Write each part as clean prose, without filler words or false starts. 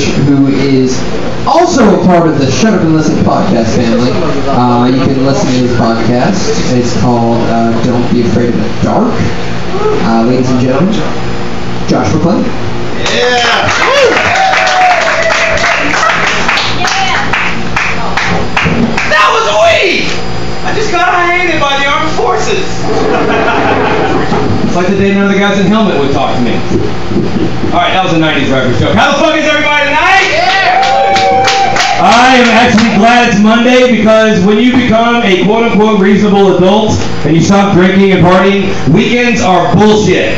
who is also a part of the Shut Up and Listen podcast family. You can listen to his podcast. It's called Don't Be Afraid of the Dark. Ladies and gentlemen, Josh McLane. Yeah! That was a week! I just got handed by the armed forces. It's like the day none of the guys in helmet would talk to me. Alright, that was a 90s reference joke. How the fuck is everybody tonight? Yeah! I am actually glad it's Monday because when you become a quote-unquote reasonable adult and you stop drinking and partying, weekends are bullshit.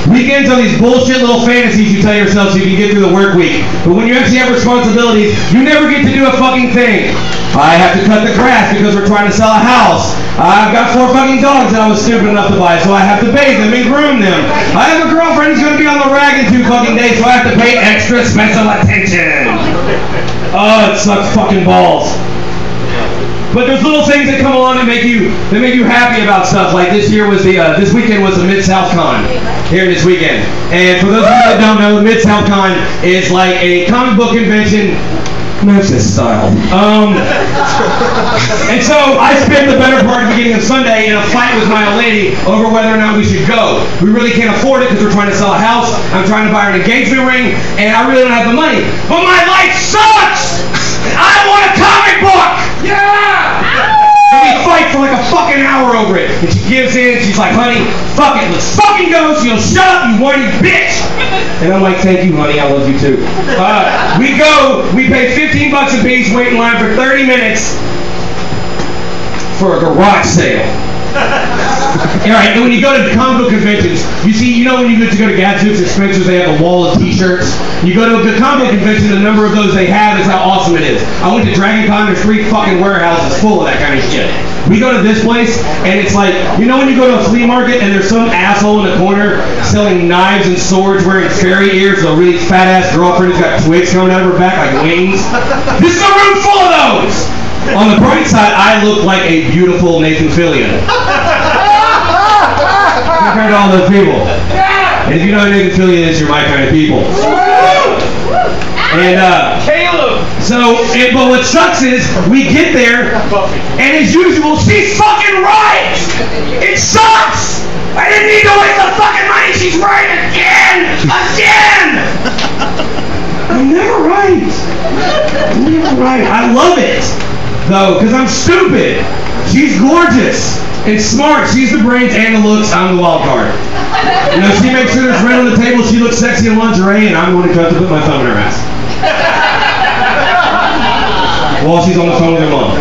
Weekends are these bullshit little fantasies you tell yourself so you can get through the work week. But when you actually have responsibilities, you never get to do a fucking thing. I have to cut the grass because we're trying to sell a house. I've got 4 fucking dogs that I was stupid enough to buy, so I have to bathe them and groom them. I have a girlfriend who's going to be on the rag in 2 fucking days, so I have to pay extra special attention. Oh, it sucks fucking balls. But there's little things that come along that make you happy about stuff. Like this weekend was the Mid-South Con here this weekend. And for those of you that don't know, Mid-South Con is like a comic book convention, Memphis style. And so I spent the better part of the beginning of Sunday in a fight with my old lady over whether or not we should go. We really can't afford it because we're trying to sell a house. I'm trying to buy her an engagement ring, and I really don't have the money. But my life sucks! I want a comic book! Yeah! And we fight for like a fucking hour over it. And she gives in, she's like, honey, fuck it, let's fucking go. She'll shut up, you whiny bitch! And I'm like, thank you, honey, I love you too. We go, we pay $15 a piece, wait in line for 30 minutes for a garage sale. Alright, and when you go to comic book conventions, you know when you go to Gadzooks or Spencer's, they have a wall of t-shirts. You go to a comic book convention, the number of those they have is how awesome it is. I went to Dragon Con, there's 3 fucking warehouses full of that kind of shit. We go to this place, and it's like, you know when you go to a flea market and there's some asshole in the corner selling knives and swords wearing fairy ears with a really fat-ass girlfriend who's got twigs coming out of her back like wings? This is a room full of those! On the bright side, I look like a beautiful Nathan Fillion. Compared to all those people. And if you know who Nathan Fillion is, you're my kind of people. And Caleb! But what sucks is, we get there, and as usual, she's fucking right! It sucks! I didn't need to waste the fucking money, she's right again! Again! I'm never right. I'm never right. I love it, though, because I'm stupid. She's gorgeous and smart. She's the brains and the looks. I'm the wild card. You know, she makes sure there's rent on the table. She looks sexy in lingerie, and I'm the one who tries to put my thumb in her ass. While she's on the phone with her mom.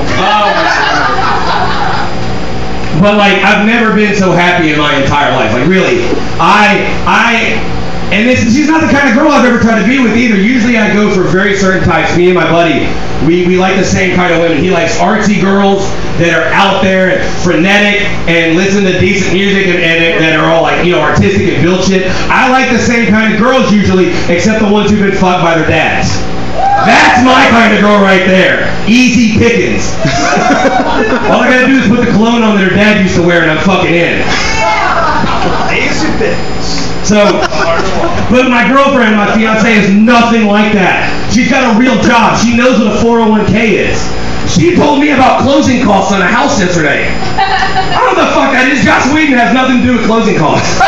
But like, I've never been so happy in my entire life. Like really, she's not the kind of girl I've ever tried to be with either. Usually I go for very certain types. Me and my buddy, we like the same kind of women. He likes artsy girls that are out there and frenetic and listen to decent music and that are all like, you know, artistic and build shit. I like the same kind of girls usually, except the ones who've been fucked by their dads. That's my kind of girl right there. Easy pickings. All I gotta do is put the cologne on that her dad used to wear and I'm fucking in. Easy pickings. But my girlfriend, my fiance, is nothing like that. She's got a real job. She knows what a 401k is. She told me about closing costs on a house yesterday. I don't know what the fuck that is. Joss Whedon has nothing to do with closing costs.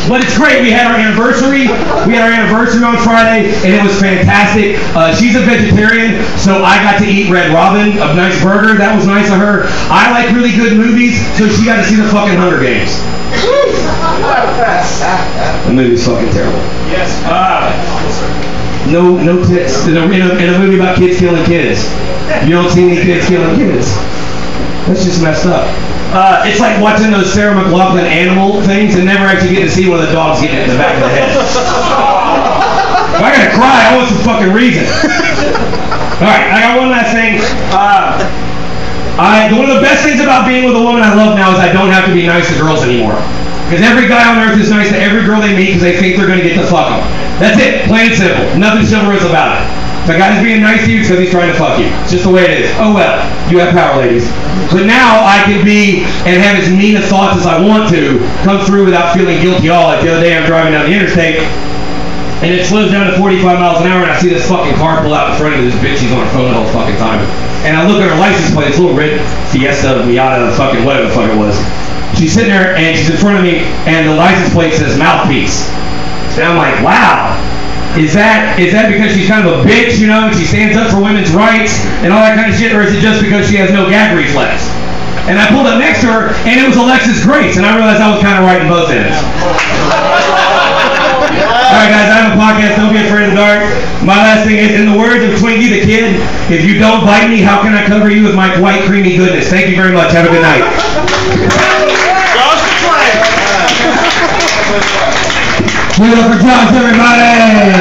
But it's great. We had our anniversary. On Friday, and it was fantastic. She's a vegetarian, so I got to eat Red Robin, a nice burger. That was nice of her. I like really good movies, so she got to see the fucking Hunger Games. The movie's fucking terrible. Yes. No tits in a movie about kids killing kids. You don't see any kids killing kids. That's just messed up. It's like watching those Sarah McLachlan animal things and never actually getting to see one of the dogs getting it in the back of the head. If I gotta cry, I want some fucking reason. Alright, I got one last thing. One of the best things about being with a woman I love now is I don't have to be nice to girls anymore. Because every guy on earth is nice to every girl they meet because they think they're going to get to fuck them. That's it. Plain and simple. Nothing chivalrous about it. If a guy's being nice to you, it's because he's trying to fuck you. It's just the way it is. Oh well, you have power, ladies. But now I can be and have as mean a thoughts as I want to come through without feeling guilty at all. Like the other day I'm driving down the interstate, and it slows down to 45 miles an hour, and I see this fucking car pull out in front of me. This bitch, she's on her phone the whole fucking time. And I look at her license plate, this little red Fiesta, Miata, fucking whatever the fuck it was. She's sitting there, and she's in front of me, and the license plate says mouthpiece. And I'm like, wow. Is that because she's kind of a bitch, you know, and she stands up for women's rights and all that kind of shit, or is it just because she has no gag reflex? And I pulled up next to her, and it was Alexis Grace, and I realized I was kind of right in both ends. Alright guys, I have a podcast, don't be afraid of the dark. My last thing is, in the words of Twinkie the Kid, if you don't bite me, how can I cover you with my white creamy goodness? Thank you very much, have a good night. Give it up for Josh, everybody!